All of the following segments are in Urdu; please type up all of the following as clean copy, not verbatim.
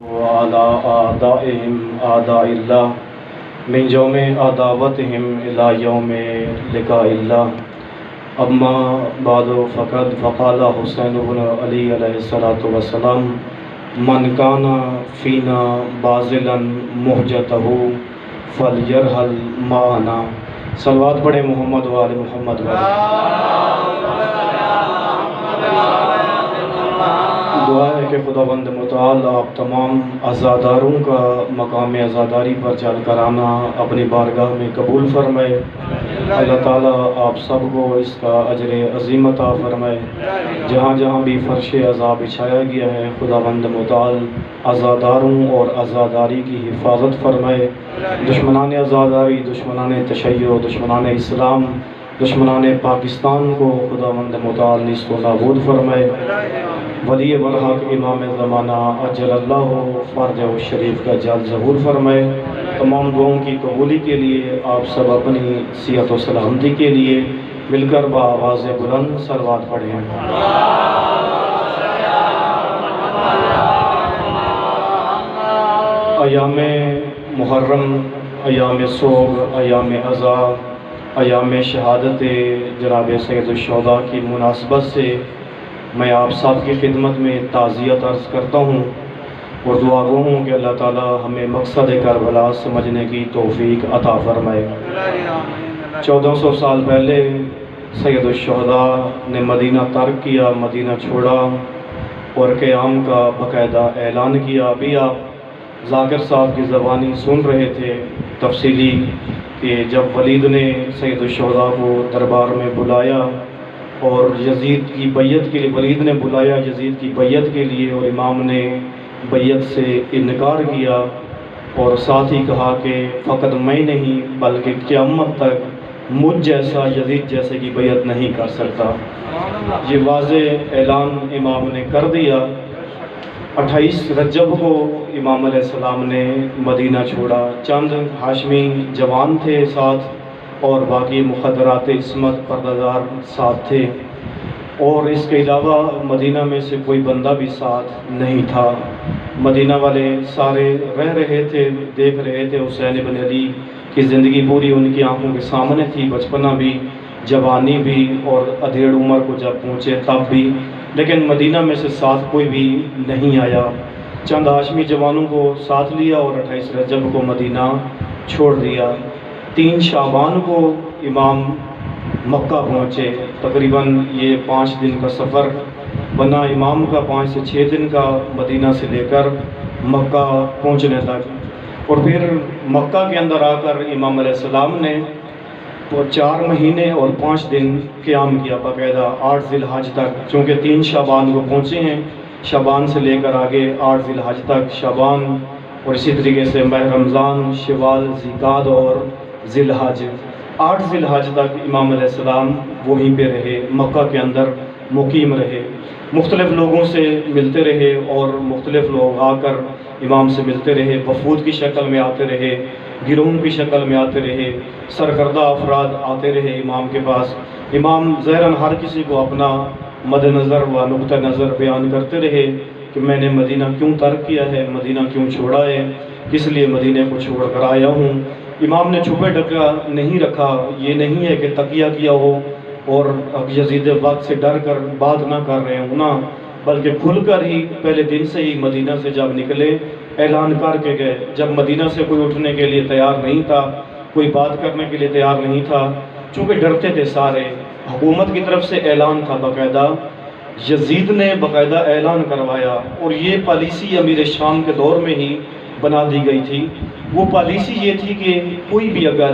وعلى أعدائهم أعداء الله من يوم عداوتهم إلى يوم لقاء الله. أما بعد فقد فقال حسين بن علي عليه الصلاة والسلام: من كان فينا باذلا مهجته فليرحل معنا. صلوات پڑھیں محمد و آل محمد و دعا ہے کہ خداوند متعال آپ تمام عزاداروں کا مقام عزاداری پر چل کر آنا اپنی بارگاہ میں قبول فرمائے. اللہ تعالیٰ آپ سب کو اس کا اجر عظیم عطا فرمائے. جہاں جہاں بھی فرش عذاب بچھایا گیا ہے خداوند متعال عزاداروں اور عزاداری کی حفاظت فرمائے. دشمنان عزاداری، دشمنان تشیع، دشمنان اسلام، دشمنان پاکستان کو خداوند متعال نیست و نابود فرمائے. ولی برحق امام زمانہ اجل اللہ فرد و شریف کا جل ظہور فرمائے. تمام دعاؤں کی قبولی کے لیے آپ سب اپنی صحت و سلامتی کے لیے مل کر بآواز بلند صلوات پڑھیں. ایام محرم، ایام سوگ، ایام عزا، ایام شہادت جناب سید الشہداء کی مناسبت سے میں آپ سب کی خدمت میں تعزیت عرض کرتا ہوں اور دعا گو ہوں کہ اللہ تعالی ہمیں مقصد کربلا سمجھنے کی توفیق عطا فرمائے. 1400 سال پہلے سید الشہداء نے مدینہ ترک کیا، مدینہ چھوڑا اور قیام کا باقاعدہ اعلان کیا. ابھی آپ ذاکر صاحب کی زبانی سن رہے تھے تفصیلی کہ جب ولید نے سید الشہداء کو دربار میں بلایا اور یزید کی بیعت کے لیے، ولید نے بلایا یزید کی بیعت کے لیے اور امام نے بیعت سے انکار کیا اور ساتھ ہی کہا کہ فقط میں نہیں بلکہ قیامت تک مجھ جیسا یزید جیسے کی بیعت نہیں کر سکتا. یہ واضح اعلان امام نے کر دیا. 28 رجب کو امام علیہ السلام نے مدینہ چھوڑا. چند ہاشمی جوان تھے ساتھ اور باقی مخدرات عصمت پردہ ساتھ تھے اور اس کے علاوہ مدینہ میں سے کوئی بندہ بھی ساتھ نہیں تھا. مدینہ والے سارے رہ رہے تھے، دیکھ رہے تھے. حسین بن علی کی زندگی پوری ان کی آنکھوں کے سامنے تھی، بچپنا بھی، جوانی بھی اور ادھیڑ عمر کو جب پہنچے تب بھی، لیکن مدینہ میں سے ساتھ کوئی بھی نہیں آیا. چند ہاشمی جوانوں کو ساتھ لیا اور 28 رجب کو مدینہ چھوڑ دیا. 3 شعبان کو امام مکہ پہنچے. تقریباً یہ 5 دن کا سفر بنا امام کا، 5 سے 6 دن کا مدینہ سے لے کر مکہ پہنچنے تک. اور پھر مکہ کے اندر آ کر امام علیہ السلام نے 4 مہینے اور 5 دن قیام کیا باقاعدہ 8 ذی الحج تک. چونکہ 3 شعبان کو پہنچے ہیں، شعبان سے لے کر آگے 8 ذی الحج تک شعبان، اور اسی طریقے سے ماہ رمضان، شوال، ذیقعدہ اور ذی الحج. 8 ذی الحج تک امام علیہ السلام وہیں پہ رہے، مکہ کے اندر مقیم رہے. مختلف لوگوں سے ملتے رہے اور مختلف لوگ آ کر امام سے ملتے رہے. وفود کی شکل میں آتے رہے، گروہ کی شکل میں آتے رہے، سرکردہ افراد آتے رہے امام کے پاس. امام ظاہراً ہر کسی کو اپنا مد نظر و نقطہ نظر بیان کرتے رہے کہ میں نے مدینہ کیوں ترک کیا ہے، مدینہ کیوں چھوڑا ہے، کس لیے مدینہ کو چھوڑ کر آیا ہوں. امام نے چھپے ڈکا نہیں رکھا. یہ نہیں ہے کہ تقیہ کیا ہو اور یزید وقت سے ڈر کر بات نہ کر رہے ہوں، نہ، بلکہ کھل کر ہی پہلے دن سے ہی مدینہ سے جب نکلے اعلان کر کے گئے. جب مدینہ سے کوئی اٹھنے کے لیے تیار نہیں تھا، کوئی بات کرنے کے لیے تیار نہیں تھا، چونکہ ڈرتے تھے سارے. حکومت کی طرف سے اعلان تھا باقاعدہ، یزید نے باقاعدہ اعلان کروایا اور یہ پالیسی امیر شام کے دور میں ہی بنا دی گئی تھی. وہ پالیسی یہ تھی کہ کوئی بھی اگر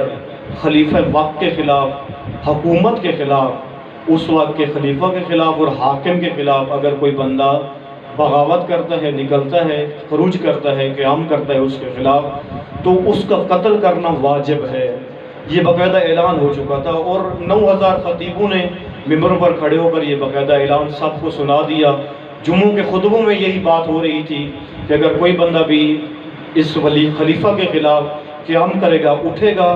خلیفہ وقت کے خلاف، حکومت کے خلاف، اس وقت کے خلیفہ کے خلاف اور حاکم کے خلاف اگر کوئی بندہ بغاوت کرتا ہے، نکلتا ہے، خروج کرتا ہے، قیام کرتا ہے اس کے خلاف، تو اس کا قتل کرنا واجب ہے. یہ باقاعدہ اعلان ہو چکا تھا اور 9000 خطیبوں نے ممبر پر کھڑے ہو کر یہ باقاعدہ اعلان سب کو سنا دیا. جمعوں کے خطبوں میں یہی بات ہو رہی تھی کہ اگر کوئی بندہ بھی اس خلیفہ کے خلاف قیام کرے گا، اٹھے گا،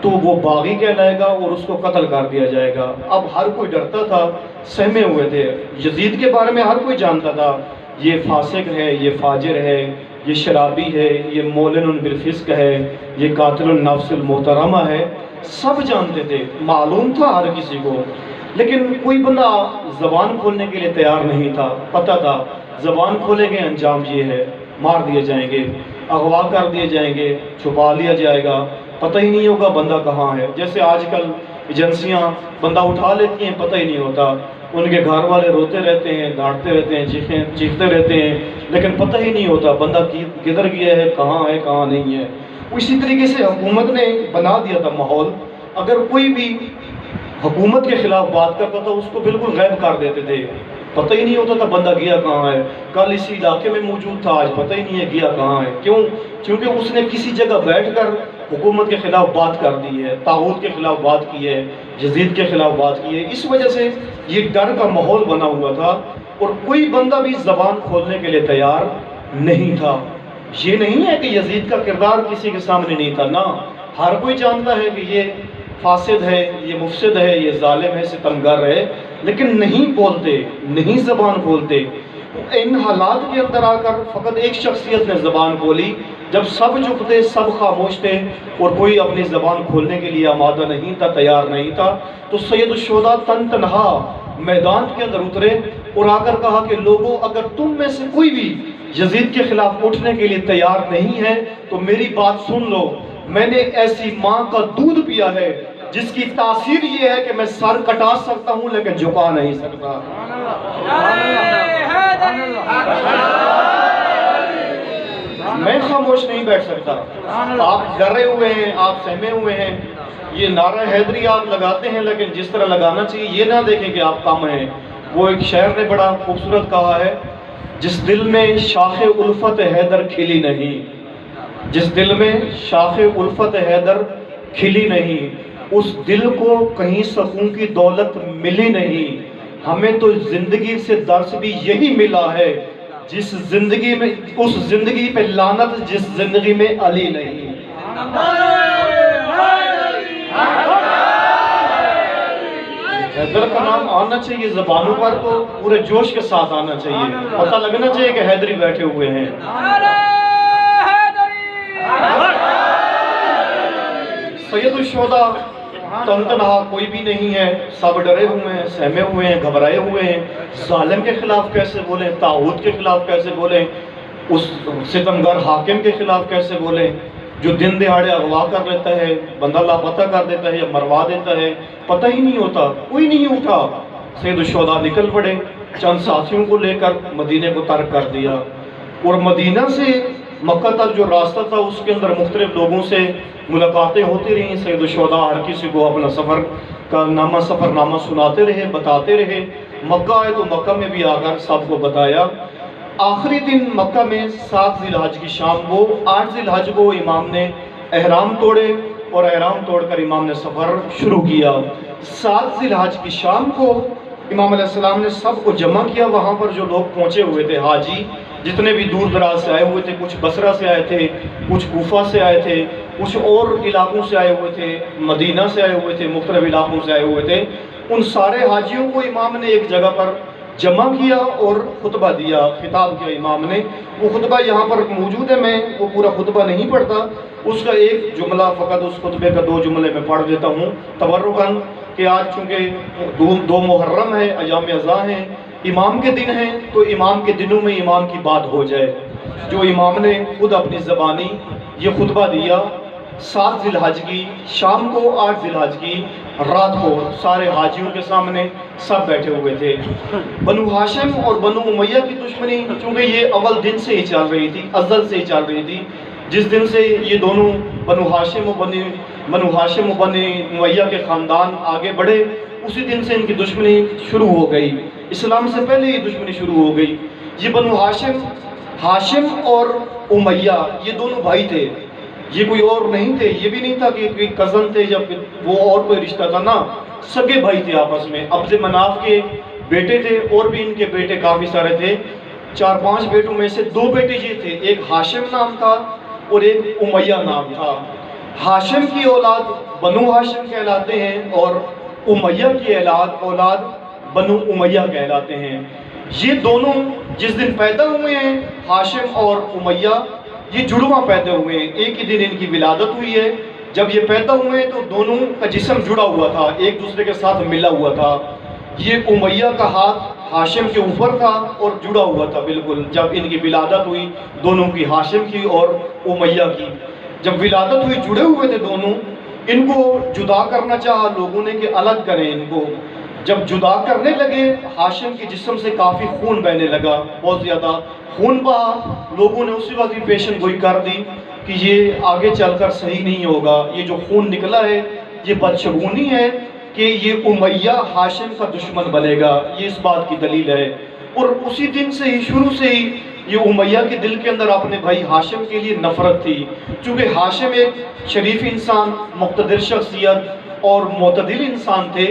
تو وہ باغی کہلائے گا اور اس کو قتل کر دیا جائے گا. اب ہر کوئی ڈرتا تھا، سہمے ہوئے تھے. یزید کے بارے میں ہر کوئی جانتا تھا یہ فاسق ہے، یہ فاجر ہے، یہ شرابی ہے، یہ مولن بالفسق ہے، یہ قاتل النفس المحترمہ ہے، سب جانتے تھے، معلوم تھا ہر کسی کو، لیکن کوئی بندہ زبان کھولنے کے لیے تیار نہیں تھا۔ پتہ تھا زبان کھولیں گے انجام یہ ہے، مار دیے جائیں گے، اغوا کر دیے جائیں گے، چھپا لیا جائے گا، پتہ ہی نہیں ہوگا بندہ کہاں ہے۔ جیسے آج کل ایجنسیاں بندہ اٹھا لیتی ہیں، پتہ ہی نہیں ہوتا، ان کے گھر والے روتے رہتے ہیں، ڈانٹتے رہتے ہیں، چیختے رہتے ہیں، لیکن پتہ ہی نہیں ہوتا بندہ کدھر گیا ہے، کہاں نہیں ہے۔ اسی طریقے سے حکومت نے بنا دیا تھا ماحول، اگر کوئی بھی حکومت کے خلاف بات کرتا تھا اس کو بالکل غائب کر دیتے تھے، پتہ ہی نہیں ہوتا تھا بندہ گیا کہاں ہے، کل اسی علاقے میں موجود تھا، آج پتہ ہی نہیں ہے گیا کہاں ہے۔ کیوں؟ کیونکہ اس نے کسی جگہ بیٹھ کر حکومت کے خلاف بات کر دی ہے، طاغوت کے خلاف بات کی ہے، یزید کے خلاف بات کی ہے۔ اس وجہ سے یہ ڈر کا ماحول بنا ہوا تھا اور کوئی بندہ بھی زبان کھولنے کے لیے تیار نہیں تھا۔ یہ نہیں ہے کہ یزید کا کردار کسی کے سامنے نہیں تھا، نہ، ہر کوئی جانتا ہے کہ یہ فاسد ہے، یہ مفسد ہے، یہ ظالم ہے، ستمگر ہے، لیکن نہیں بولتے، نہیں زبان کھولتے۔ ان حالات کے اندر آ کر فقط ایک شخصیت نے زبان کھولی، جب سب چپ تھے، سب خاموش تھے اور کوئی اپنی زبان کھولنے کے لیے آمادہ نہیں تھا، تیار نہیں تھا، تو سید الشہداء تنہا میدان کے اندر اترے اور آ کر کہا کہ لوگوں، اگر تم میں سے کوئی بھی یزید کے خلاف اٹھنے کے لیے تیار نہیں ہے تو میری بات سن لو، میں نے ایسی ماں کا دودھ پیا ہے جس کی تاثیر یہ ہے کہ میں سر کٹا سکتا ہوں لیکن جھکا نہیں سکتا۔ میں خاموش نہیں بیٹھ سکتا۔ آپ ڈرے ہوئے ہیں، آپ سہمے ہوئے ہیں، یہ نعرہ حیدری آپ لگاتے ہیں، لیکن جس طرح لگانا چاہیے یہ نہ دیکھیں کہ آپ کم ہیں۔ وہ ایک شاعر نے بڑا خوبصورت کہا ہے، جس دل میں شاخ الفت حیدر کھلی نہیں، جس دل میں شاخ الفت حیدر کھلی نہیں، اس دل کو کہیں سکون کی دولت ملی نہیں، ہمیں تو زندگی سے درس بھی یہی ملا ہے، جس زندگی میں اس زندگی پہ لعنت جس زندگی میں علی نہیں۔ حیدر کا نام آنا چاہیے زبانوں پر تو پورے جوش کے ساتھ آنا چاہیے، پتہ لگنا چاہیے کہ حیدری بیٹھے ہوئے ہیں۔ سید الشہداء تنہا کوئی بھی نہیں ہے، سب ڈرے ہوئے ہیں، سہمے ہوئے ہیں، گھبرائے ہوئے ہیں، ظالم کے خلاف کیسے بولیں، طاغوت کے خلاف کیسے بولیں، اس ستمگر حاکم کے خلاف کیسے بولیں جو دن دہاڑے اغوا کر لیتا ہے، بندہ لاپتہ کر دیتا ہے یا مروا دیتا ہے، پتہ ہی نہیں ہوتا، کوئی نہیں اٹھا۔ سید الشہداء نکل پڑے، چند ساتھیوں کو لے کر مدینے کو ترک کر دیا، اور مدینہ سے مکہ تک جو راستہ تھا اس کے اندر مختلف لوگوں سے ملاقاتیں ہوتی رہیں۔ سید الشہداء ہر کسی کو اپنا سفر نامہ سناتے رہے، بتاتے رہے۔ مکہ آئے تو مکہ میں بھی آ کر سب کو بتایا۔ آخری دن مکہ میں 7 ذی الحج کی شام کو، 8 ذی الحج کو امام نے احرام توڑے اور احرام توڑ کر امام نے سفر شروع کیا۔ 7 ذی الحج کی شام کو امام علیہ السلام نے سب کو جمع کیا، وہاں پر جو لوگ پہنچے ہوئے تھے، حاجی جتنے بھی دور دراز سے آئے ہوئے تھے، کچھ بصرہ سے آئے تھے، کچھ کوفہ سے آئے تھے، کچھ اور علاقوں سے آئے ہوئے تھے، مدینہ سے آئے ہوئے تھے، مختلف علاقوں سے آئے ہوئے تھے، ان سارے حاجیوں کو امام نے ایک جگہ پر جمع کیا اور خطبہ دیا، خطاب کیا امام نے۔ وہ خطبہ یہاں پر موجود ہے، میں وہ پورا خطبہ نہیں پڑھتا، اس کا ایک جملہ فقط اس خطبے کا 2 جملے میں پڑھ دیتا ہوں تبرکاً، کہ آج چونکہ 2 محرم ہے، ایام اضحیٰ ہیں، امام کے دن ہیں، تو امام کے دنوں میں امام کی بات ہو جائے۔ جو امام نے خود اپنی زبانی یہ خطبہ دیا 7 ذی الحج کی شام کو، 8 ذی الحج کی رات کو، سارے حاجیوں کے سامنے سب بیٹھے ہوئے تھے۔ بنو ہاشم اور بنو امیہ کی دشمنی چونکہ یہ اول دن سے ہی چل رہی تھی، ازل سے ہی چل رہی تھی، جس دن سے یہ دونوں بنو ہاشم و بنو امیہ کے خاندان آگے بڑھے، اسی دن سے ان کی دشمنی شروع ہو گئی، اسلام سے پہلے ہی دشمنی شروع ہو گئی۔ یہ بنو ہاشم اور امیہ یہ دونوں بھائی تھے، یہ کوئی اور نہیں تھے، یہ بھی نہیں تھا کہ کوئی کزن تھے یا وہ اور کوئی رشتہ تھا، نہ، سگے بھائی تھے آپس میں، عبد مناف کے بیٹے تھے، اور بھی ان کے بیٹے کافی سارے تھے۔ 4-5 بیٹوں میں سے 2 بیٹے یہ تھے، ایک ہاشم نام تھا اور ایک امیہ نام تھا۔ ہاشم کی اولاد بنو ہاشم کہلاتے ہیں اور امیہ کی اولاد بنو امیہ کہلاتے ہیں۔ یہ دونوں جس دن پیدا ہوئے ہیں ہاشم اور امیہ، یہ جڑواں پیدا ہوئے ہیں، ایک ہی دن ان کی ولادت ہوئی ہے۔ جب یہ پیدا ہوئے ہیں تو دونوں کا جسم جڑا ہوا تھا، ایک دوسرے کے ساتھ ملا ہوا تھا۔ یہ امیہ کا ہاتھ ہاشم کے اوپر تھا اور جڑا ہوا تھا بالکل۔ جب ان کی ولادت ہوئی دونوں کی، ہاشم کی اور امیہ کی، جب ولادت ہوئی جڑے ہوئے تھے دونوں، ان کو جدا کرنا چاہا لوگوں نے کہ الگ کریں ان کو۔ جب جدا کرنے لگے ہاشم کے جسم سے کافی خون بہنے لگا، بہت زیادہ خون بہا۔ لوگوں نے اسی وقت بھی پیشن گوئی کر دی کہ یہ آگے چل کر صحیح نہیں ہوگا، یہ جو خون نکلا ہے یہ بدشگونی ہے کہ یہ امیہ ہاشم کا دشمن بنے گا، یہ اس بات کی دلیل ہے۔ اور اسی دن سے ہی، شروع سے ہی، یہ امیہ کے دل کے اندر اپنے بھائی ہاشم کے لیے نفرت تھی، چونکہ ہاشم ایک شریف انسان، مقتدر شخصیت اور معتدل انسان تھے،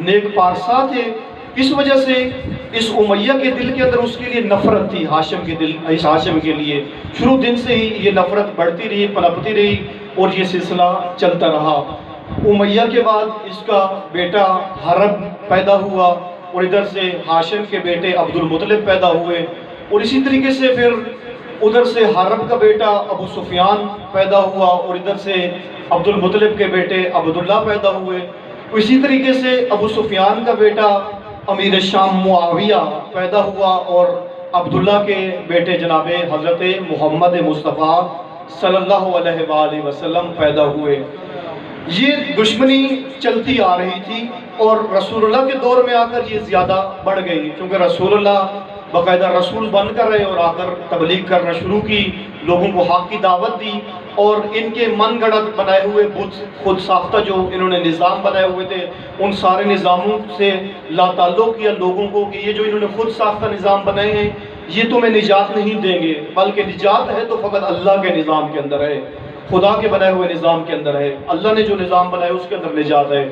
نیک پارسا تھے۔ اس وجہ سے اس امیہ کے دل کے اندر اس کے لیے نفرت تھی، ہاشم کے لیے۔ شروع دن سے ہی یہ نفرت بڑھتی رہی، پنپتی رہی اور یہ سلسلہ چلتا رہا۔ امیہ کے بعد اس کا بیٹا حرب پیدا ہوا اور ادھر سے ہاشم کے بیٹے عبد المطلب پیدا ہوئے، اور اسی طریقے سے پھر ادھر سے حرب کا بیٹا ابو سفیان پیدا ہوا اور ادھر سے عبد المطلب کے بیٹے عبداللہ پیدا ہوئے۔ اسی طریقے سے ابو سفیان کا بیٹا امیر شام معاویہ پیدا ہوا اور عبداللہ کے بیٹے جناب حضرت محمد مصطفیٰ صلی اللہ علیہ وآلہ وسلم پیدا ہوئے۔ یہ دشمنی چلتی آ رہی تھی اور رسول اللہ کے دور میں آ کر یہ زیادہ بڑھ گئی، کیونکہ رسول اللہ باقاعدہ رسول بن کر رہے اور آ کر تبلیغ کرنا شروع کی، لوگوں کو حق کی دعوت دی، اور ان کے من گڑت بنائے ہوئے بت، خود ساختہ جو انہوں نے نظام بنائے ہوئے تھے، ان سارے نظاموں سے لا تعلق کیا لوگوں کو کہ یہ جو انہوں نے خود ساختہ نظام بنائے ہیں یہ تمہیں نجات نہیں دیں گے، بلکہ نجات ہے تو فقط اللہ کے نظام کے اندر ہے، خدا کے بنائے ہوئے نظام کے اندر ہے، اللہ نے جو نظام بنایا اس کے اندر نجات ہے۔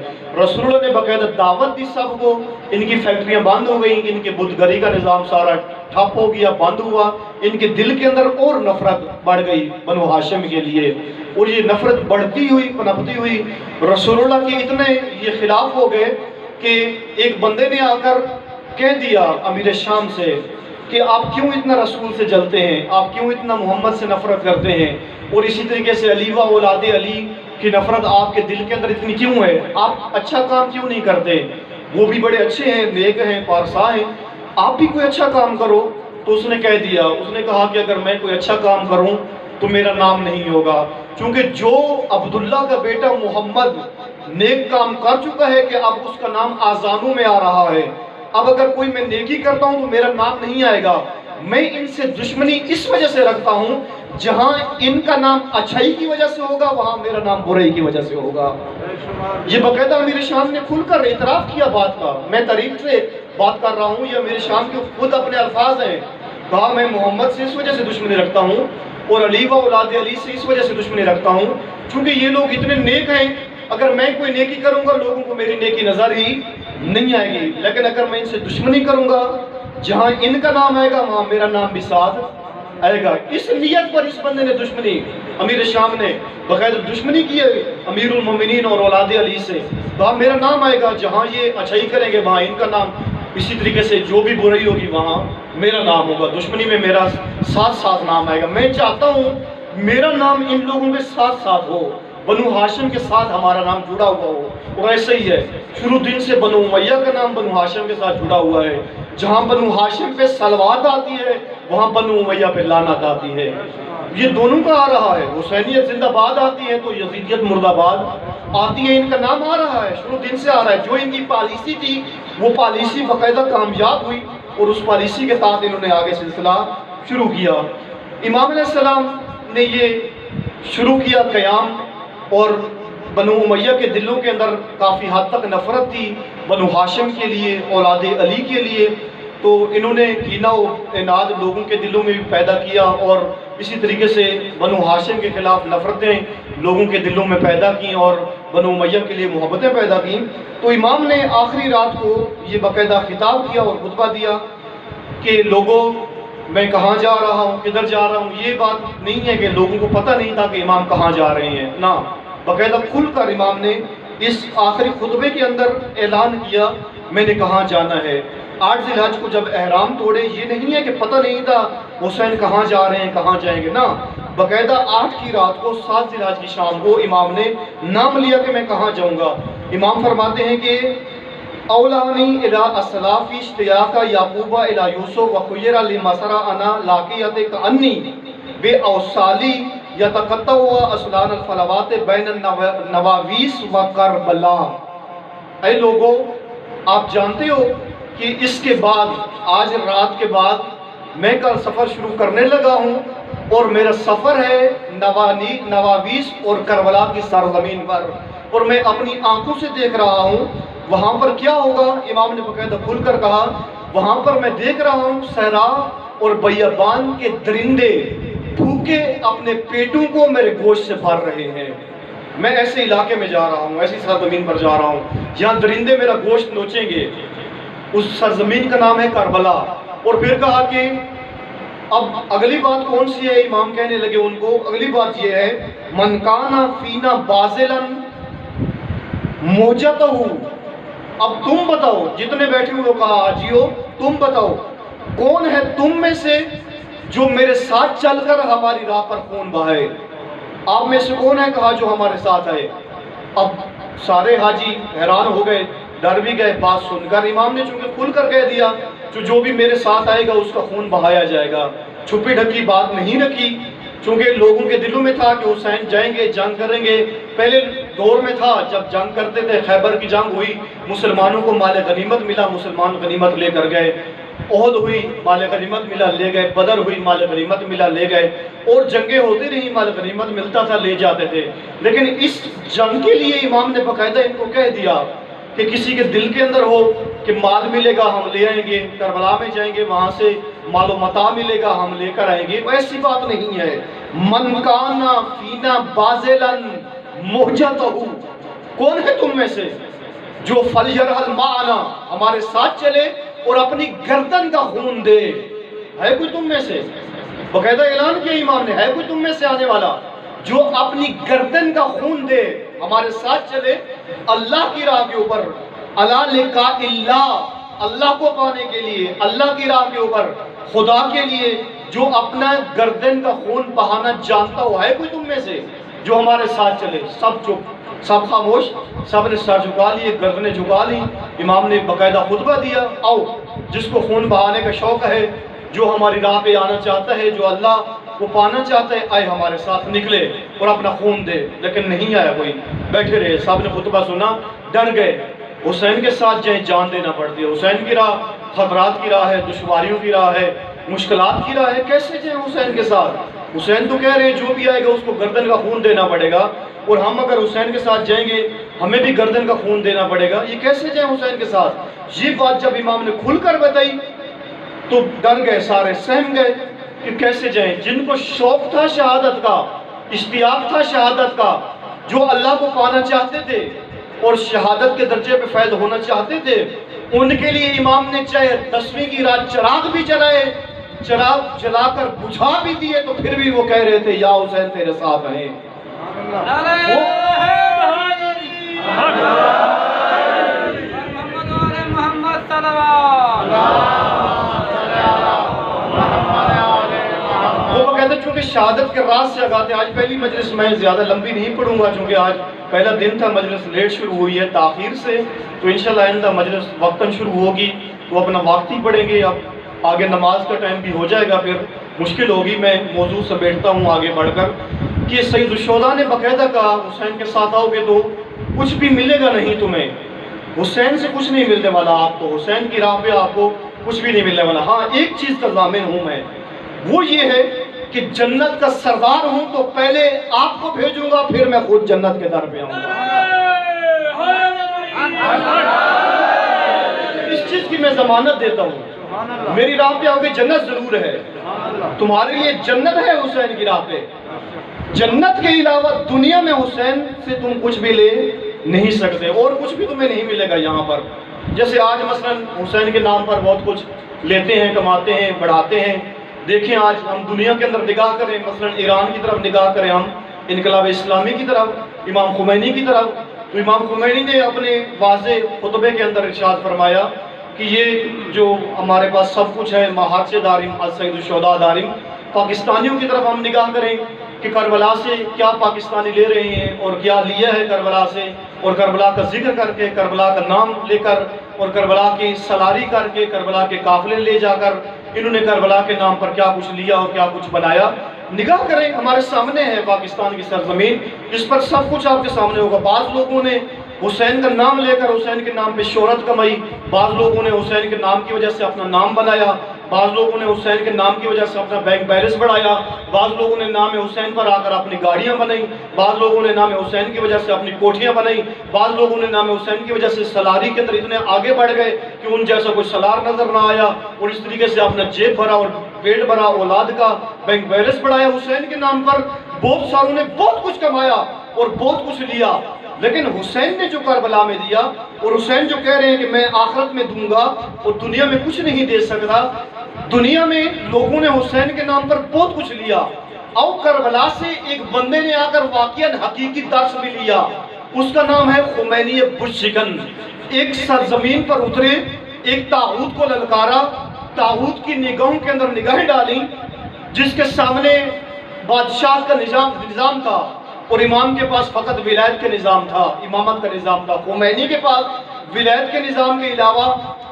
رسول اللہ نے باقاعدہ دعوت دی سب کو، ان کی فیکٹریاں بند ہو گئیں، ان کے بت گری کا نظام سارا ٹھپ ہو گیا، بند ہوا، ان کے دل کے اندر اور نفرت بڑھ گئی بنو ہاشم کے لیے، اور یہ نفرت بڑھتی ہوئی، پنپتی ہوئی، رسول اللہ کے اتنے یہ خلاف ہو گئے کہ ایک بندے نے آ کر کہہ دیا امیر شام سے کہ آپ کیوں اتنا رسول سے جلتے ہیں، آپ کیوں اتنا محمد سے نفرت کرتے ہیں، اور اسی طریقے سے علی و اولاد علی کی نفرت آپ کے دل کے اندر اتنی کیوں ہے، آپ اچھا کام کیوں نہیں کرتے، وہ بھی بڑے اچھے ہیں، نیک ہیں، پارسا ہیں، آپ بھی کوئی اچھا کام کرو۔ تو اس نے کہہ دیا، اس نے کہا کہ اگر میں کوئی اچھا کام کروں تو میرا نام نہیں ہوگا، چونکہ جو عبداللہ کا بیٹا محمد نیک کام کر چکا ہے کہ اب اس کا نام آذانوں میں آ رہا ہے، اب اگر کوئی میں نیکی کرتا ہوں تو میرا نام نہیں آئے گا۔ میں ان سے دشمنی اس وجہ سے رکھتا ہوں، جہاں ان کا نام اچھائی کی وجہ سے ہوگا وہاں میرا نام برائی کی وجہ سے ہوگا۔ یہ باقاعدہ امیر شام نے کھل کر اعتراف کیا بات کا، میں تاریخ سے بات کر رہا ہوں، یہ امیر شام کے خود اپنے الفاظ ہیں، کہا میں محمد سے اس وجہ سے دشمنی رکھتا ہوں اور علی و اولاد علی سے اس وجہ سے دشمنی رکھتا ہوں چونکہ یہ لوگ اتنے نیک ہیں، اگر میں کوئی نیکی کروں گا لوگوں کو میری نیکی نظر ہی نہیں آئے گی، لیکن اگر میں ان سے دشمنی کروں گا جہاں ان کا نام آئے گا وہاں میرا نام بھی ساتھ آئے گا۔ اس نیت پر اس بندے نے دشمنی، امیر شام نے بغیر دشمنی کی ہے امیر المومنین اور اولاد علی سے، وہاں میرا نام آئے گا، جہاں یہ اچھائی کریں گے وہاں ان کا نام، اسی طریقے سے جو بھی برائی ہوگی وہاں میرا نام ہوگا، دشمنی میں میرا ساتھ ساتھ نام آئے گا۔ میں چاہتا ہوں میرا نام ان لوگوں کے ساتھ ساتھ ہو، بنو ہاشم کے ساتھ ہمارا نام جڑا ہوا ہو، اور ایسا ہی ہے، شروع دن سے بنو امیہ کا نام بنو ہاشم کے ساتھ جڑا ہوا ہے، جہاں بنو ہاشم پہ صلوات آتی ہے وہاں بنو امیہ پہ لعنت آتی ہے، یہ دونوں کا آ رہا ہے، حسینیت زندہ باد آتی ہے تو یزیدیت مرد آباد آتی ہے، ان کا نام آ رہا ہے، شروع دن سے آ رہا ہے، جو ان کی پالیسی تھی وہ پالیسی باقاعدہ کامیاب ہوئی اور اس پالیسی کے تحت انہوں نے آگے سلسلہ شروع کیا۔ امام علیہ السلام نے یہ شروع کیا قیام، اور بنو امیہ کے دلوں کے اندر کافی حد تک نفرت تھی بنو ہاشم کے لیے، اولاد علی کے لیے، تو انہوں نے کینہ و عناد لوگوں کے دلوں میں بھی پیدا کیا اور اسی طریقے سے بنو ہاشم کے خلاف نفرتیں لوگوں کے دلوں میں پیدا کیں اور بنو امیہ کے لیے محبتیں پیدا کیں۔ تو امام نے آخری رات کو یہ باقاعدہ خطاب کیا اور خطبہ دیا کہ لوگوں میں کہاں جا رہا ہوں، کدھر جا رہا ہوں، یہ بات نہیں ہے کہ لوگوں کو پتہ نہیں تھا کہ امام کہاں جا رہے ہیں، نہ، باقاعدہ کھل کر امام نے اس آخری خطبے کے اندر اعلان کیا میں نے کہاں جانا ہے۔ 8 ذی الحج کو جب احرام توڑے، یہ نہیں ہے کہ پتہ نہیں تھا حسین کہاں جا رہے ہیں، کہاں جائیں گے، نا، باقاعدہ 8 کی رات کو 7 ذی الحج کی شام کو امام نے نام لیا کہ میں کہاں جاؤں گا۔ امام فرماتے ہیں کہ اولانی الی اسلافی اشتیاق یعقوب الی یوسف وخیر لمسر انا لاقیت کانی بے اوصالی یتقطع اسلان الفلوات بین النواویس و کربلا۔ اے لوگوں، آپ جانتے ہو کہ اس کے بعد، آج رات کے بعد میں کل سفر شروع کرنے لگا ہوں، اور میرا سفر ہے نواویس اور کربلا کی سرزمین پر، اور میں اپنی آنکھوں سے دیکھ رہا ہوں وہاں پر کیا ہوگا۔ امام نے باقاعدہ کھل کر کہا، وہاں پر میں دیکھ رہا ہوں صحرا اور بیابان کے درندے بھوکے اپنے پیٹوں کو میرے گوشت سے بھر رہے ہیں۔ میں ایسے علاقے میں جا رہا ہوں، ایسی سرزمین پر جا رہا ہوں جہاں درندے میرا گوشت نوچیں گے۔ اس سرزمین کا نام ہے کربلا۔ اور پھر کہا کہ اب اگلی بات کون سی ہے؟ امام کہنے لگے ان کو، اگلی بات یہ ہے، من کانا فینا بازلن موجتہ۔ اب تم بتاؤ، جتنے بیٹھے ہوئے کہا حاجیو تم بتاؤ، کون ہے تم میں سے جو میرے ساتھ چل کر ہماری راہ پر خون بہائے؟ آپ میں سے کون ہے؟ کہا جو ہمارے ساتھ آئے۔ اب سارے حاجی حیران ہو گئے، ڈر بھی گئے بات سن کر۔ امام نے چونکہ کھل کر کہہ دیا جو بھی میرے ساتھ آئے گا اس کا خون بہایا جائے گا، چھپی ڈھکی بات نہیں رکھی، چونکہ لوگوں کے دلوں میں تھا کہ حسین جائیں گے، جنگ کریں گے۔ پہلے دور میں تھا جب جنگ کرتے تھے، خیبر کی جنگ ہوئی، مسلمانوں کو مال غنیمت ملا، مسلمان غنیمت لے کر گئے، احد ہوئی مال غنیمت ملا لے گئے، بدر ہوئی مال غنیمت ملا لے گئے، اور جنگیں ہوتی رہی، مال غنیمت ملتا تھا لے جاتے تھے۔ لیکن اس جنگ کے لیے امام نے باقاعدہ ان کو کہہ دیا کہ کسی کے دل کے اندر ہو کہ مال ملے گا ہم لے آئیں گے، کربلا میں جائیں گے وہاں سے مال و متاع ملے گا ہم لے کر آئیں گے، ایسی بات نہیں ہے۔ من کانا فینا بازلن محجتہ، کون ہے تم میں سے جو فلیرحل معنا، ہمارے ساتھ چلے اور اپنی گردن کا خون دے؟ ہے کوئی تم میں سے؟ باقاعدہ اعلان کیا امام نے، ہے کوئی تم میں سے آنے والا جو اپنی گردن کا خون دے، ہمارے ساتھ چلے اللہ کی راہ کے اوپر، علی لقاء اللہ، اللہ کو پانے کے لیے، اللہ کی راہ کے اوپر، خدا کے لیے، جو اپنا گردن کا خون بہانا جانتا ہو؟ ہے کوئی تم میں سے جو ہمارے ساتھ چلے؟ سب چپ، سب خاموش، سب نے سر جھکا لیے، گردنیں جھکا لی۔ امام نے باقاعدہ خطبہ دیا، آؤ جس کو خون بہانے کا شوق ہے، جو ہماری راہ پہ آنا چاہتا ہے، جو اللہ کو پانا چاہتا ہے، آئے ہمارے ساتھ نکلے اور اپنا خون دے۔ لیکن نہیں آیا کوئی، بیٹھے رہے، سب نے خطبہ سنا، ڈر گئے۔ حسین کے ساتھ جائیں جان دینا پڑتی ہے، حسین کی راہ خطرات کی راہ ہے، دشواریوں کی راہ ہے، مشکلات کی راہ ہے، کیسے جائیں حسین کے ساتھ؟ حسین تو کہہ رہے ہیں جو بھی آئے گا اس کو گردن کا خون دینا پڑے گا، اور ہم اگر حسین کے ساتھ جائیں گے ہمیں بھی گردن کا خون دینا پڑے گا، یہ کیسے جائیں حسین کے ساتھ؟ یہ بات جب امام نے کھل کر بتائی تو ڈر گئے سارے، سہم گئے کہ کیسے جائیں۔ جن کو شوق تھا شہادت کا، اشتیاق تھا شہادت کا، جو اللہ کو پانا چاہتے تھے اور شہادت کے درجے پہ فیض ہونا چاہتے تھے، ان کے لیے امام نے چاہے 10ویں کی رات چراغ بھی جلائے، چراغ جلا کر بجھا بھی دیے، تو پھر بھی وہ کہہ رہے تھے یا حسین تیرے ساتھ ہیں۔ وہ کہتے چونکہ شہادت کے راز سے آگاہ تھے۔ آج پہلی مجلس میں زیادہ لمبی نہیں پڑھوں گا، چونکہ آج پہلا دن تھا، مجلس لیٹ شروع ہوئی ہے تاخیر سے، تو انشاءاللہ آئندہ مجلس وقتاً شروع ہوگی تو اپنا وقت ہی پڑھیں گے۔ اب آگے نماز کا ٹائم بھی ہو جائے گا، پھر مشکل ہوگی۔ میں موضوع سمیٹتا ہوں آگے بڑھ کر کہ سید الشہداء نے باقاعدہ کہا حسین کے ساتھ آؤ گے تو کچھ بھی ملے گا نہیں تمہیں، حسین سے کچھ نہیں ملنے والا آپ کو، حسین کی راہ پہ آپ کو کچھ بھی نہیں ملنے والا۔ ہاں ایک چیز کا ضامن ہوں میں، وہ یہ ہے کہ جنت کا سردار ہوں تو پہلے آپ کو بھیجوں گا، پھر میں خود جنت کے در پہ آؤں گا۔ اس چیز کی میں ضمانت دیتا ہوں، میری راہ پہ آؤ گے جنت ضرور ہے، تمہارے لیے جنت ہے حسین کی راہ پہ۔ جنت کے علاوہ دنیا میں حسین سے تم کچھ بھی لے نہیں سکتے، اور کچھ بھی تمہیں نہیں ملے گا یہاں پر۔ جیسے آج مثلا حسین کے نام پر بہت کچھ لیتے ہیں، کماتے ہیں، بڑھاتے ہیں۔ دیکھیں آج ہم دنیا کے اندر نگاہ کریں، مثلا ایران کی طرف نگاہ کریں، ہم انقلاب اسلامی کی طرف، امام خمینی کی طرف، تو امام خمینی نے اپنے واضح خطبے کے اندر ارشاد فرمایا کہ یہ جو ہمارے پاس سب کچھ ہے، مہارچ دارم السید الشہداء دارم، پاکستانیوں کی طرف ہم نگاہ کریں کہ کربلا سے کیا پاکستانی لے رہے ہیں اور کیا لیا ہے کربلا سے، اور کربلا کا ذکر کر کے، کربلا کا نام لے کر، اور کربلا کی سلاری کر کے، کربلا کے قافلے لے جا کر انہوں نے کربلا کے نام پر کیا کچھ لیا اور کیا کچھ بنایا۔ نگاہ کریں، ہمارے سامنے ہے پاکستان کی سرزمین، اس پر سب کچھ آپ کے سامنے ہوگا۔ بعض لوگوں نے حسین کا نام لے کر حسین کے نام پہ شہرت کمائی، بعض لوگوں نے حسین کے نام کی وجہ سے اپنا نام بنایا، بعض لوگوں نے حسین کے نام کی وجہ سے اپنا بینک بیلنس بڑھایا، بعض لوگوں نے نام حسین پر آ کر اپنی گاڑیاں بنائیں، بعض لوگوں نے نام حسین کی وجہ سے اپنی کوٹھیاں بنائیں، بعض لوگوں نے نام حسین کی وجہ سے سلاری کے اندر اتنے آگے بڑھ گئے کہ ان جیسا کوئی سلار نظر نہ آیا، اور اس طریقے سے اپنا جیب بھرا اور پیٹ بھرا، اولاد کا بینک بیلنس بڑھایا حسین کے نام پر۔ بہت ساروں نے بہت کچھ کمایا اور بہت کچھ لیا، لیکن حسین نے جو کربلا میں دیا، اور حسین جو کہہ رہے ہیں کہ میں آخرت میں دوں گا اور دنیا میں کچھ نہیں دے سکتا، دنیا میں لوگوں نے حسین کے نام پر بہت کچھ لیا۔ اور کربلا سے ایک بندے نے آ کر واقعاً حقیقی درس بھی لیا، اس کا نام ہے خمینی بزشکن۔ ایک سرزمین پر اترے، ایک طاغوت کو للکارا، طاغوت کی نگاہوں کے اندر نگاہیں ڈالیں، جس کے سامنے بادشاہ کا نظام تھا اور امام کے پاس فقط ولایت کا نظام تھا، امامت کا نظام تھا۔ خمینی کے پاس ولایت کے نظام کے علاوہ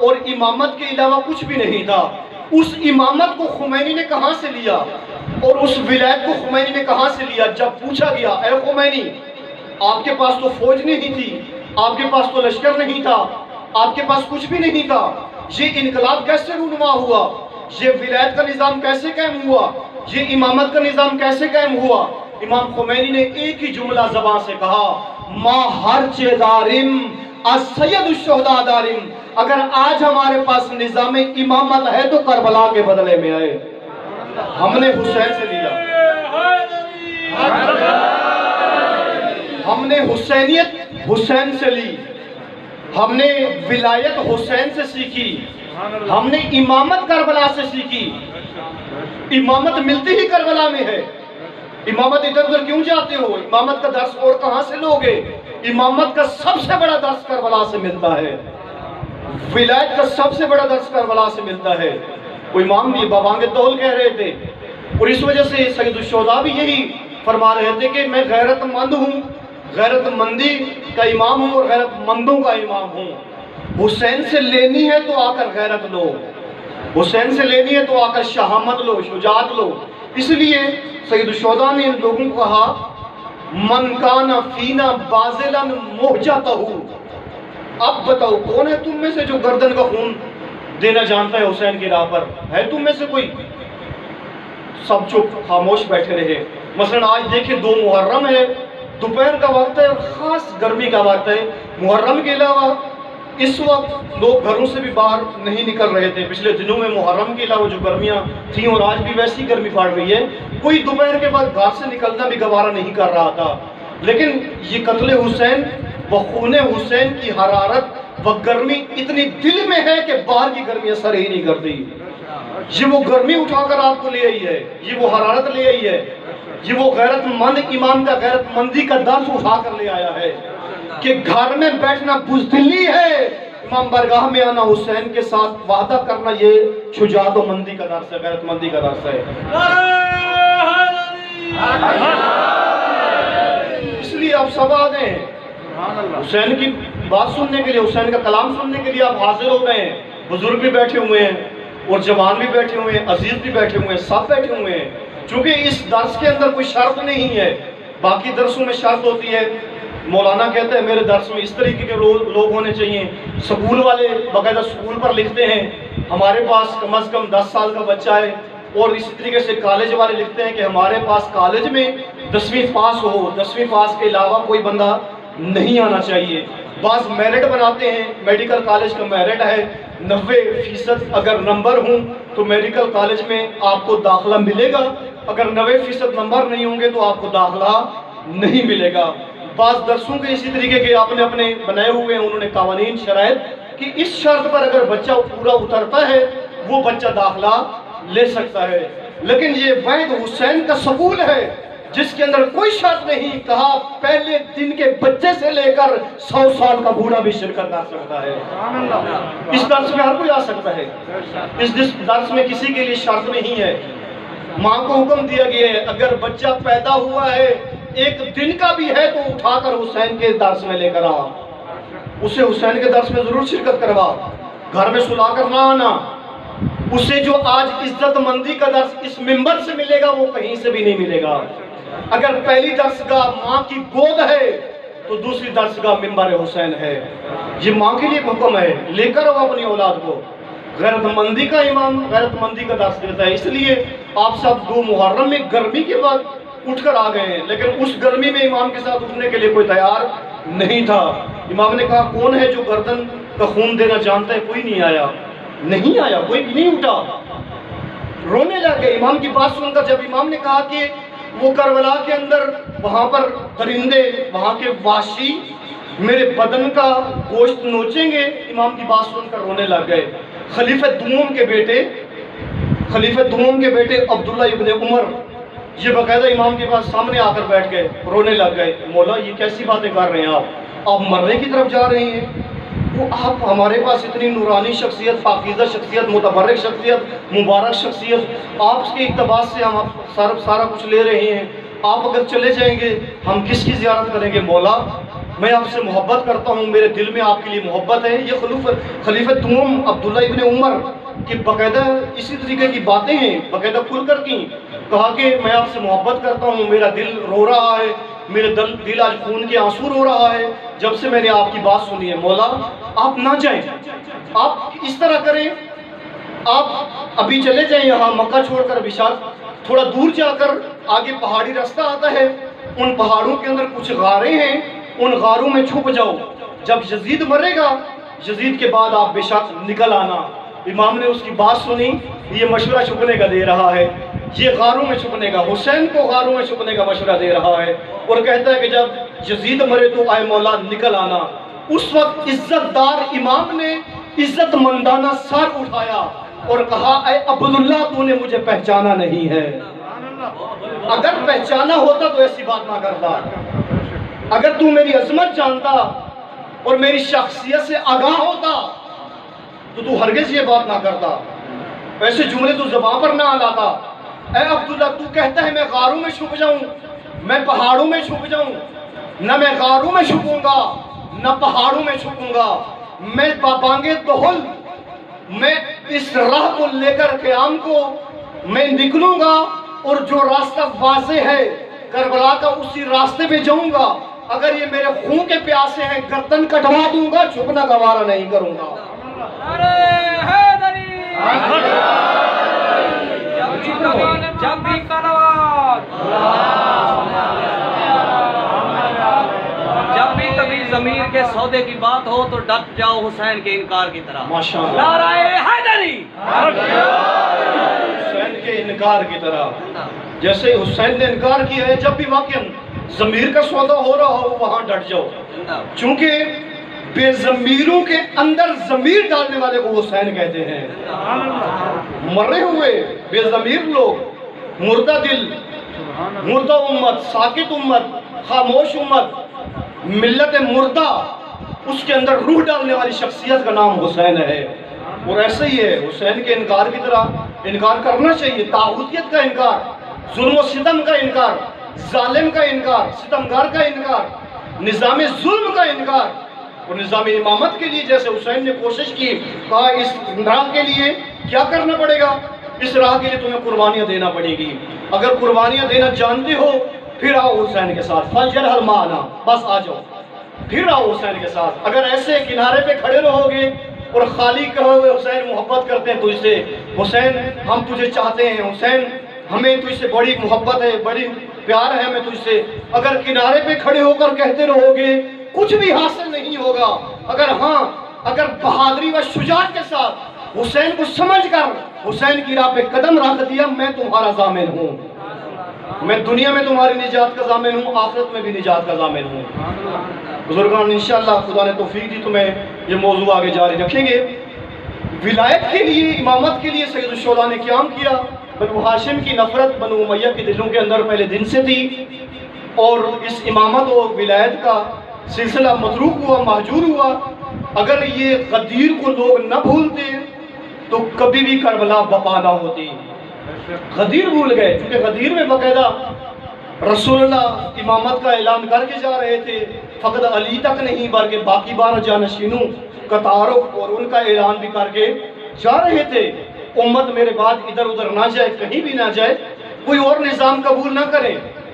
اور امامت کے علاوہ کچھ بھی نہیں تھا۔ اس امامت کو خمینی نے کہاں سے لیا اور اس ولایت کو خمینی نے کہاں سے لیا؟ جب پوچھا گیا، اے خمینی، آپ کے پاس تو فوج نہیں تھی، آپ کے پاس تو لشکر نہیں تھا، آپ کے پاس کچھ بھی نہیں تھا، یہ انقلاب کیسے رونما ہوا؟ یہ ولایت کا نظام کیسے قائم ہوا؟ یہ امامت کا نظام کیسے قائم ہوا؟ امام خمینی نے ایک ہی جملہ زبان سے کہا، ما ہرچ دارم السید الشہداء دارم۔ اگر آج ہمارے پاس نظام امامت ہے تو کربلا کے بدلے میں آئے، ہم نے حسین سے لیا، ہم نے حسینیت حسین سے لی، ہم نے ولایت حسین سے سیکھی، ہم نے امامت کربلا سے سیکھی۔ امامت ملتی ہی کربلا میں ہے۔ امامت ادھر ادھر کیوں جاتے ہو؟ امامت کا درس اور کہاں سے لوگے؟ امامت کا سب سے بڑا درس کربلا سے ملتا ہے، ولایت کا سب سے بڑا درس کربلا سے ملتا ہے۔ وہ امام بھی بابانگ دول کہہ رہے تھے، اور اس وجہ سے سید الشہداء بھی یہی فرما رہے تھے کہ میں غیرت مند ہوں، غیرت مندی کا امام ہوں اور غیرت مندوں کا امام ہوں۔ حسین سے لینی ہے تو آ کر غیرت لو، حسین سے لینی ہے تو آ کر شہامت لو، شجاعت لو۔ اس لیے سید الشہداء نے ان لوگوں کو کہا، من کان فینا بازلا محجتہ۔ اب بتاؤ کون ہے تم میں سے جو گردن کا خون دینا جانتا ہے حسین کی راہ پر؟ ہے تم میں سے کوئی؟ سب چپ خاموش بیٹھے رہے۔ مثلا آج دیکھیں 2 محرم ہے، دوپہر کا وقت ہے اور خاص گرمی کا وقت ہے۔ محرم کے علاوہ اس وقت لوگ گھروں سے بھی باہر نہیں نکل رہے تھے۔ پچھلے دنوں میں محرم کے علاوہ جو گرمیاں تھیں اور آج بھی ویسی گرمی پڑ رہی ہے، کوئی دوپہر کے بعد گھر سے نکلنا بھی گوارا نہیں کر رہا تھا۔ لیکن یہ قتل حسین و خون حسین کی حرارت و گرمی اتنی دل میں ہے کہ باہر کی گرمی اثر ہی نہیں کرتی۔ یہ وہ گرمی اٹھا کر آپ کو لے آئی ہے، یہ وہ حرارت لے آئی ہے، یہ وہ غیرت مند امام کا غیرت مندی کا درس اٹھا کر لے آیا ہے کہ گھر میں بیٹھنا بزدلی ہے، امام برگاہ میں آنا حسین کے ساتھ وعدہ کرنا یہ شجاعت و مندی کا درس ہے، غیرت مندی کا درس ہے۔ اس لیے آپ سب آ گئے ہیں حسین کی بات سننے کے لیے، حسین کا کلام سننے کے لیے آپ حاضر ہو گئے ہیں۔ بزرگ بھی بیٹھے ہوئے ہیں اور جوان بھی بیٹھے ہوئے ہیں، عزیز بھی بیٹھے ہوئے ہیں، سب بیٹھے ہوئے ہیں۔ چونکہ اس درس کے اندر کوئی شرط نہیں ہے، باقی درسوں میں شرط ہوتی ہے۔ مولانا کہتا ہے میرے درس میں اس طریقے کے لوگ ہونے چاہیے، سکول والے باقاعدہ سکول پر لکھتے ہیں ہمارے پاس کم از کم 10 سال کا بچہ ہے، اور اسی طریقے سے کالج والے لکھتے ہیں کہ ہمارے پاس کالج میں 10ویں پاس ہو، 10ویں پاس کے علاوہ کوئی بندہ نہیں آنا چاہیے۔ بعض میرٹ بناتے ہیں، میڈیکل کالج کا میرٹ ہے 90% اگر نمبر ہوں تو میڈیکل کالج میں آپ کو داخلہ ملے گا، اگر 90% نمبر نہیں ہوں گے تو آپ کو داخلہ نہیں ملے گا۔ بعض درسوں کے اسی طریقے کے اپنے بنائے ہوئے ہیں انہوں نے قوانین، شرائط، کہ اس شرط پر اگر بچہ پورا اترتا ہے وہ بچہ داخلہ لے سکتا ہے۔ لیکن یہ وحید حسین کا سکول ہے جس کے اندر کوئی شرط نہیں، کہا پہلے دن کے بچے سے لے کر 100 سال کا بوڑھا بھی شرکت کر سکتا ہے۔ اس درس میں ہر کوئی آ سکتا ہے، اس درس میں کسی کے لیے شرط نہیں ہے۔ ماں کو حکم دیا گیا ہے اگر بچہ پیدا ہوا ہے 1 دن کا بھی ہے تو اٹھا کر حسین کے درس میں لے کر آ، اسے حسین کے درس میں ضرور شرکت کروا، گھر میں سلا کر نہ آنا۔ اسے جو آج عزت مندی کا درس اس منبر سے ملے گا وہ کہیں سے بھی نہیں ملے گا۔ اگر پہلی درسگاہ ماں کی گود ہے تو دوسری درسگاہ منبر حسین ہے۔ یہ ماں کے لیے حکم ہے، لے کر آؤ اپنی اولاد کو۔ غیرت مندی کا امام غیرت مندی کا درس دیتا ہے، اس لیے آپ سب 2 محرم میں گرمی کے بعد اٹھ کر آ گئے ہیں، لیکن اس گرمی میں امام کے ساتھ اٹھنے کے لیے کوئی تیار نہیں تھا۔ امام نے کہا کون ہے جو گردن کا خون دینا جانتا ہے؟ کوئی نہیں آیا، نہیں آیا، کوئی بھی نہیں اٹھا، رونے لگ گئے امام کی بات سن کر۔ جب امام نے کہا کہ وہ کربلا کے اندر وہاں پر درندے، وہاں کے وحشی میرے بدن کا گوشت نوچیں گے، امام کی بات سن کر رونے لگ گئے۔ خلیفہ دوم کے بیٹے عبداللہ ابن عمر یہ باقاعدہ امام کے پاس سامنے آ کر بیٹھ گئے، رونے لگ گئے۔ مولا یہ کیسی باتیں کر رہے ہیں آپ مرنے کی طرف جا رہے ہیں؟ وہ آپ ہمارے پاس اتنی نورانی شخصیت، پاکیزہ شخصیت، متبرک شخصیت، مبارک شخصیت، آپ کے اقتباس سے ہم سارا کچھ لے رہے ہیں، آپ اگر چلے جائیں گے ہم کس کی زیارت کریں گے؟ مولا میں آپ سے محبت کرتا ہوں، میرے دل میں آپ کے لیے محبت ہے۔ یہ خلیفہ دوم عبداللہ ابن عمر کی باقاعدہ اسی طریقے کی باتیں ہیں، باقاعدہ کھل کر کی، کہا کہ میں آپ سے محبت کرتا ہوں، میرا دل رو رہا ہے، میرے دل آج خون کے آنسو رو رہا ہے جب سے میں نے آپ کی بات سنی ہے۔ مولا آپ نہ جائیں، آپ اس طرح کریں، آپ ابھی چلے جائیں یہاں مکہ چھوڑ کر بشار، تھوڑا دور جا کر آگے پہاڑی راستہ آتا ہے، ان پہاڑوں کے اندر کچھ غاریں ہیں، ان غاروں میں چھپ جاؤ، جب یزید مرے گا یزید کے بعد آپ بے شک نکل آنا۔ امام نے اس کی بات سنی، یہ مشورہ چھپنے کا دے رہا ہے، یہ غاروں میں چھپنے کا، حسین کو غاروں میں چھپنے کا مشورہ دے رہا ہے، اور کہتا ہے کہ جب یزید مرے تو آئے مولا نکل آنا۔ اس وقت عزت دار امام نے عزت مندانہ سر اٹھایا اور کہا اے عبداللہ تو نے مجھے پہچانا نہیں ہے، اگر پہچانا ہوتا تو ایسی بات نہ کرتا، اگر تو میری عظمت جانتا اور میری شخصیت سے آگاہ ہوتا تو ہرگز یہ بات نہ کرتا، ایسے جملے تو زبان پر نہ لاتا۔ اے عبداللہ تو کہتا ہے میں غاروں میں چھپ جاؤں، میں پہاڑوں میں چھپ جاؤں، نہ میں غاروں میں چھپوں گا نہ پہاڑوں میں چھپوں گا، میں بابانگے دہل میں اس راہ کو لے کر قیام کو میں نکلوں گا، اور جو راستہ واضح ہے کربلا کا اسی راستے پہ جاؤں گا، اگر یہ میرے خون کے پیاسے ہیں گردن کٹوا دوں گا، چھپنا گوارا نہیں کروں گا۔ جب بھی کبھی ضمیر کے سودے کی بات ہو تو ڈٹ جاؤ حسین کے انکار کی طرح۔ ماشاءاللہ، نعرہ حیدری، حسین کے انکار کی طرح، جیسے حسین نے انکار کیا ہے، جب بھی واقعاً ضمیر کا سودا ہو رہا ہو وہاں ڈٹ جاؤ، چونکہ بے ضمیروں کے اندر ضمیر ڈالنے والے کو حسین کہتے ہیں۔ مرے ہوئے بے ضمیر لوگ، مردہ دل، مردہ امت، ساکت امت، خاموش امت، ملت مردہ، اس کے اندر روح ڈالنے والی شخصیت کا نام حسین ہے۔ اور ایسے ہی ہے حسین کے انکار کی طرح انکار کرنا چاہیے، طاغوتیت کا انکار، ظلم و ستم کا انکار، ظالم کا انکار، ستمگار کا انکار، نظام ظلم کا انکار، اور نظام امامت کے لیے جیسے حسین نے کوشش کی، کہا اس راہ کے لیے کیا کرنا پڑے گا؟ اس راہ کے لیے تمہیں قربانیاں دینا پڑے گی، اگر قربانیاں دینا جانتے ہو پھر آؤ حسین کے ساتھ، فَلْجَرْحَ الْمَعْنَا، بس آ جاؤ، پھر آؤ حسین کے ساتھ۔ اگر ایسے کنارے پہ کھڑے رہو گے اور خالی کہو گے حسین محبت کرتے ہیں تجھ سے، حسین ہم تجھے چاہتے ہیں، حسین ہمیں تجھ سے بڑی محبت ہے، بڑی پیار ہے ہمیں تجھ سے، اگر کنارے پہ کھڑے ہو کر کہتے رہو گے کچھ بھی حاصل نہیں ہوگا۔ اگر بہادری و شجاعت کے ساتھ حسین کو سمجھ کر حسین کی راہ پہ قدم رکھ دیا، میں تمہارا ضامن ہوں، میں دنیا میں تمہاری نجات کا ضامن ہوں، آخرت میں بھی نجات کا ضامن ہوں۔ بزرگان انشاءاللہ خدا نے توفیق دی تو میں یہ موضوع آگے جاری رکھیں گے۔ ولایت کے لیے، امامت کے لیے سید الشہداء نے قیام کیا، بنو ہاشم کی نفرت بنو امیہ کے دلوں کے اندر پہلے دن سے تھی، اور اس امامت و ولایت کا سلسلہ متروک ہوا، مہجور ہوا۔ اگر یہ غدیر کو لوگ نہ بھولتے تو کبھی بھی کربلا بپا نہ ہوتی۔ غدیر بھول گئے، کیونکہ غدیر میں باقاعدہ رسول اللہ امامت کا اعلان کر کے جا رہے تھے، فقط علی تک نہیں بلکہ باقی 12 جانشینوں کا تعارف اور ان کا اعلان بھی کر کے جا رہے تھے۔ امت میرے بعد ادھر ادھر نہ جائے، کہیں بھی نہ جائے، کوئی اور نظام قبول نہ کرے۔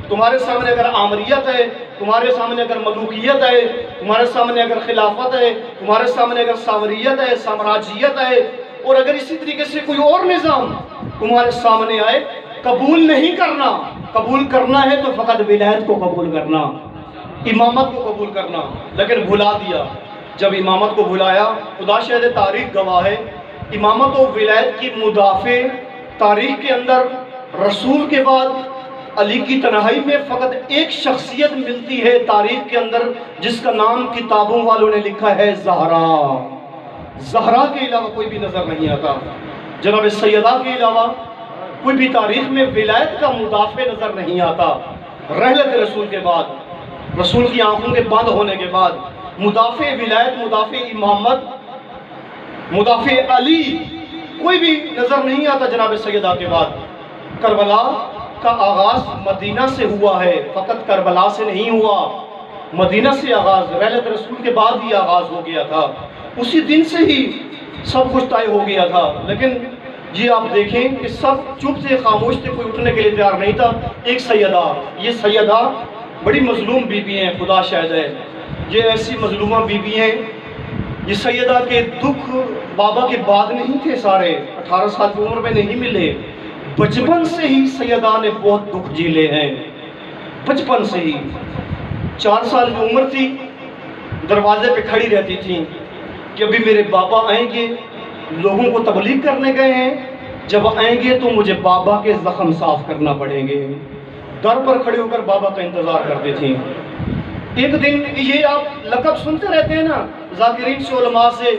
تمہارے سامنے اگر آمریت ہے، تمہارے سامنے اگر ملوکیت ہے، تمہارے سامنے اگر خلافت ہے، تمہارے سامنے اگر سامریت ہے، سامراجیت ہے، اور اگر اسی طریقے سے کوئی اور نظام تمہارے سامنے آئے، قبول نہیں کرنا۔ قبول کرنا ہے تو فقط ولایت کو قبول کرنا، امامت کو قبول کرنا۔ لیکن بھلا دیا۔ جب امامت کو بھلایا، خدا شاہد تاریخ گواہ ہے، امامت و ولایت کی مدافع تاریخ کے اندر رسول کے بعد علی کی تنہائی میں فقط ایک شخصیت ملتی ہے تاریخ کے اندر، جس کا نام کتابوں والوں نے لکھا ہے زہرا۔ زہرا کے علاوہ کوئی بھی نظر نہیں آتا۔ جناب سیدہ کے علاوہ کوئی بھی تاریخ میں ولایت کا مدافع نظر نہیں آتا۔ رحلت رسول کے بعد، رسول کی آنکھوں کے بند ہونے کے بعد، مدافع ولایت، مدافع امامت، مدافع علی کوئی بھی نظر نہیں آتا جناب سیدہ کے بعد۔ کربلا کا آغاز مدینہ سے ہوا ہے، فقط کربلا سے نہیں ہوا، مدینہ سے آغاز، رحلت رسول کے بعد ہی آغاز ہو گیا تھا، اسی دن سے ہی سب کچھ طے ہو گیا تھا۔ لیکن جی آپ دیکھیں کہ سب چپ سے خاموش تھے، کوئی اٹھنے کے لیے تیار نہیں تھا۔ ایک سیدہ، یہ سیدہ بڑی مظلوم بی بی ہیں، خدا شاہد ہے، یہ ایسی مظلومہ بی بی ہیں۔ یہ سیدہ کے دکھ بابا کے بعد نہیں تھے، سارے 18 سال کی عمر میں نہیں ملے، بچپن سے ہی سیدہ نے بہت دکھ جھیلے ہیں، بچپن سے ہی۔ 4 سال کی عمر تھی، دروازے پہ کھڑی رہتی تھیں کہ ابھی میرے بابا آئیں گے، لوگوں کو تبلیغ کرنے گئے ہیں، جب آئیں گے تو مجھے بابا کے زخم صاف کرنا پڑیں گے۔ در پر کھڑے ہو کر بابا کا انتظار کرتے تھیں۔ ایک دن یہ آپ لقب سنتے رہتے ہیں نا ذاکرین سے، علماء سے،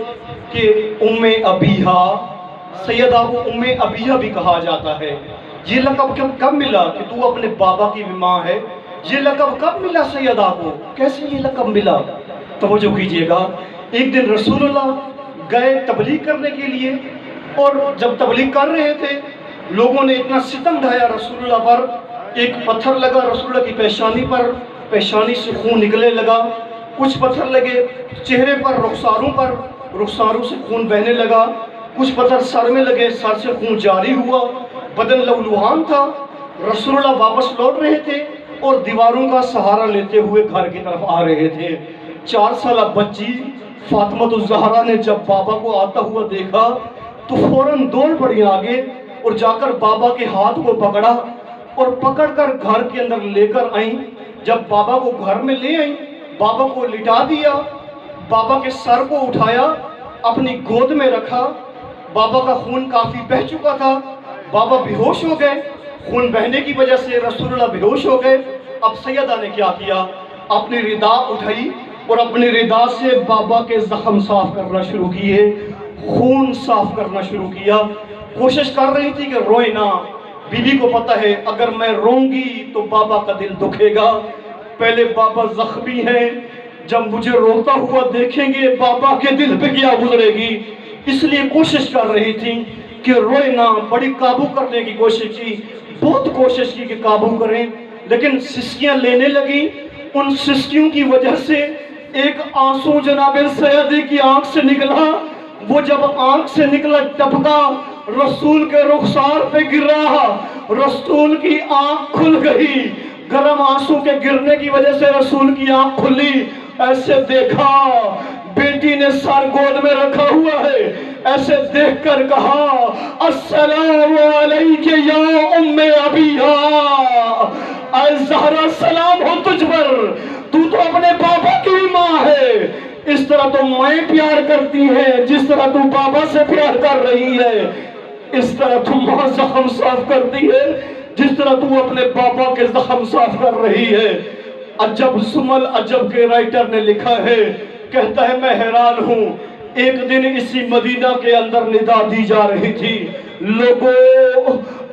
کہ ام ابیہا، سیدہ کو ام ابیہا بھی کہا جاتا ہے۔ یہ لقب کب ملا کہ تو اپنے بابا کی ماں ہے؟ یہ لقب کب ملا سیدہ کو؟ کیسے یہ لقب ملا؟ توجہ کیجئے گا۔ ایک دن رسول اللہ گئے تبلیغ کرنے کے لیے، اور جب تبلیغ کر رہے تھے لوگوں نے اتنا ستم ڈھایا رسول اللہ پر، ایک پتھر لگا رسول اللہ کی پیشانی پر، پیشانی سے خون نکلنے لگا، کچھ پتھر لگے چہرے پر، رخساروں پر، رخساروں سے خون بہنے لگا، کچھ پتھر سر میں لگے، سر سے خون جاری ہوا، بدن لہولہان تھا۔ رسول اللہ واپس لوٹ رہے تھے اور دیواروں کا سہارا لیتے ہوئے گھر کی طرف آ رہے تھے۔ 4 سالہ بچی فاطمہ الزہرا نے جب بابا کو آتا ہوا دیکھا تو فوراً دوڑ پڑی آگے اور جا کر بابا کے ہاتھ کو پکڑا اور پکڑ کر گھر کے اندر لے کر آئیں۔ جب بابا کو گھر میں لے آئیں، بابا کو لٹا دیا، بابا کے سر کو اٹھایا، اپنی گود میں رکھا۔ بابا کا خون کافی بہہ چکا تھا، بابا بے ہوش ہو گئے، خون بہنے کی وجہ سے رسول اللہ بے ہوش ہو گئے۔ اب سیدہ نے کیا کیا؟ اپنی ردا اٹھائی اور اپنی ردا سے بابا کے زخم صاف کرنا شروع کیے، خون صاف کرنا شروع کیا۔ کوشش کر رہی تھی کہ روئے نہ، بی بی کو پتہ ہے اگر میں روں گی تو بابا کا دل دکھے گا، پہلے بابا زخمی ہیں، جب مجھے روتا ہوا دیکھیں گے بابا کے دل پہ کیا گزرے گی، اس لیے کوشش کر رہی تھی کہ روئے نہ، بڑی قابو کرنے کی کوشش کی، بہت کوشش کی کہ قابو کریں، لیکن سسکیاں لینے لگی۔ ان سسکیوں کی وجہ سے ایک آنسو جناب سیدی کی آنکھ سے نکلا، وہ جب آنکھ سے نکلا ٹپکا رسول کے رخسار پہ گر رہا، رسول کی آنکھ کھل گئی، گرم آنسو کے گرنے کی وجہ سے رسول کی آنکھ کھلی، ایسے دیکھا بیٹی نے سر گود میں رکھا ہوا ہے، ایسے دیکھ کر کہا السلام علیکہ یا ام ابیہا، اے زہرا سلام ہو تجھ پر، تو اپنے بابا کی ماں ہے، اس طرح تو مائیں پیار کرتی ہیں جس طرح تو بابا سے پیار کر رہی ہے، اس طرح تو ماں زخم صاف کرتی ہے جس طرح تو اپنے بابا کے زخم صاف کر رہی ہے۔ عجب سمل عجب کے رائٹر نے لکھا ہے، کہتا ہے میں حیران ہوں، ایک دن اسی مدینہ کے اندر ندا دی جا رہی تھی، لوگوں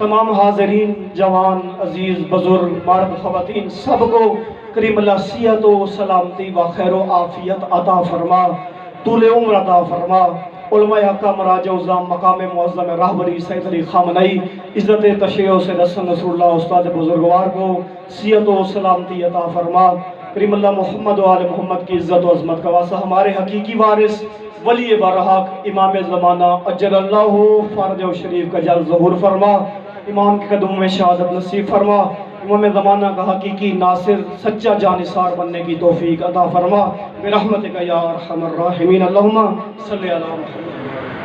تمام حاضرین، جوان، عزیز، بزرگ، مرد، خواتین، سب کو کریم اللہ صحت و سلامتی و خیر و عافیت عطا فرما، طول عمر عطا فرما۔ علماء حقہ مراجع عظام مقام معظم راہبری سید علی خامنئی عزت تشیع سے رسول نصر اللہ استاد بزرگوار کو صحت و سلامتی عطا فرما۔ کریم اللہ محمد و آل محمد کی عزت و عظمت کا واسطہ ہمارے حقیقی وارث ولی برحق امام زمانہ اجل اللہ فرج و شریف کا جل ظہور فرما، امام کے قدموں میں شہادت نصیب فرما، امام زمانہ کا حقیقی ناصر سچا جانثار بننے کی توفیق عطا فرما برحمتک یا ارحم الراحمین۔ اللہم صلی علی محمد۔